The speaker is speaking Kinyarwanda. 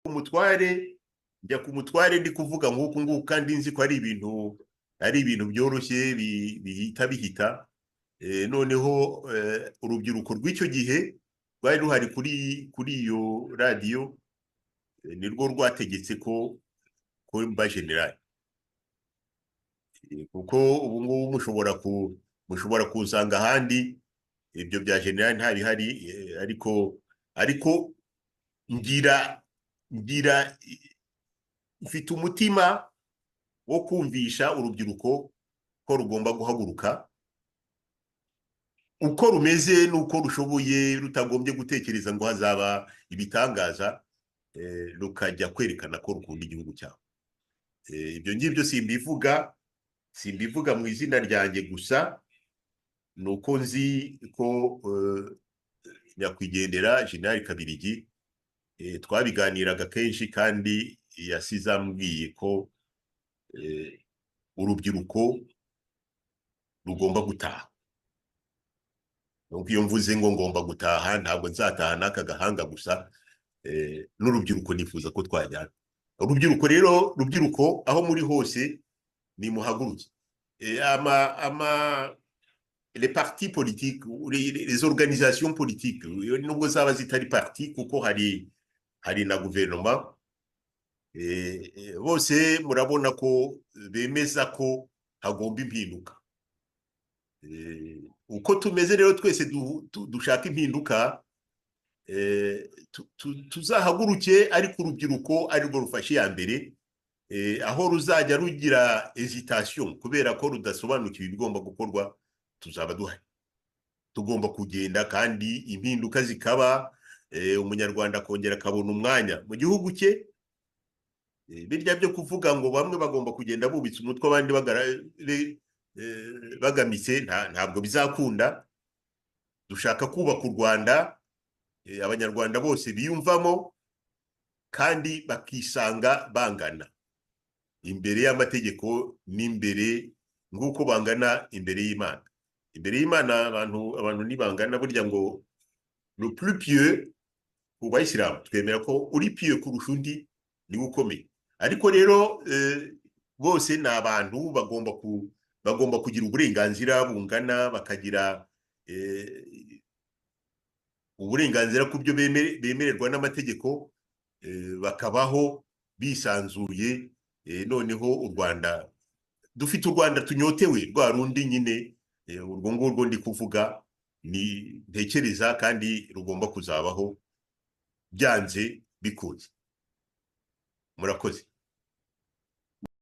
ku mutware ndi kuvuga nk'uku nguku kandi nzi ko ari ibintu byoroshye bihita noneho urubyiruko rw'icyo gihe rwari ruhari kuri iyo radiyo nirwo rwategetse ko mba generali kuko ubu ngubu mushobora kusanga ahandi ibyo bya generali ntabihari ariko ngira mfite umutima wo kumvisha urubyiruko ko rugomba guhaguruka uko rumeze n'uko rushoboye rutagombye gutekereza ngo hazaba ibitangaza rukajya kwerekana ko rukunda igihugu cyabo. Ibyo ngibyo simbivuga mu izina ryanjye gusa, ni uko nzi ko nyakwigendera Jenerali Kabirigi twabiganiraga kenshi kandi yasize ambwiye ko urubyiruko rugomba gutaha. Iyo mvuze ngo ngomba gutaha ntabwo nzataha n'aka gahanga gusa, n'urubyiruko nifuza ko twajyana. Urubyiruko rero, rubyiruko aho muri hose nimuhaguruke. Les partis politiques, les organisations politiques, nubwo zaba zitari parti kuko hari na guverinoma, bose murabona ko bemeza ko hagomba impinduka. Uko tumeze rero twese dushaka impinduka, tuzahaguruke ariko urubyiruko arirwo rufashe ya mbere, aho ruzajya rugira hesitation kubera ko rudasobanukiwe ibigomba gukorwa, tuzaba duhari. Tugomba kugenda kandi impinduka zikaba, umunyarwanda akongera akabona umwanya mu gihugu cye. Birya byo kuvuga ngo bamwe bagomba kugenda bubitse umutwe abandi bagamitse, ntabwo bizakunda. Dushaka kubaka u Rwanda abanyarwanda bose biyumvamo kandi bakisanga bangana imbere y'amategeko n'imbere nk'uko bangana imbere y'Imana. Imbere y'Imana abantu nibangana, burya ngo le plus pieux ku bayisilamu twemera ko uri pieux kurusha undi niwe ukomeye. Ariko rero bose ni abantu bagomba kugira uburenganzira bungana, bakagira uburenganzira ku byo bemererwa n'amategeko, bakabaho bisanzuye. Noneho u Rwanda, dufite u Rwanda tunyotewe, rwa rundi nyine urwo ngurwo ndi kuvuga, ni ntekereza kandi rugomba kuzabaho byanze bikunze. Murakoze.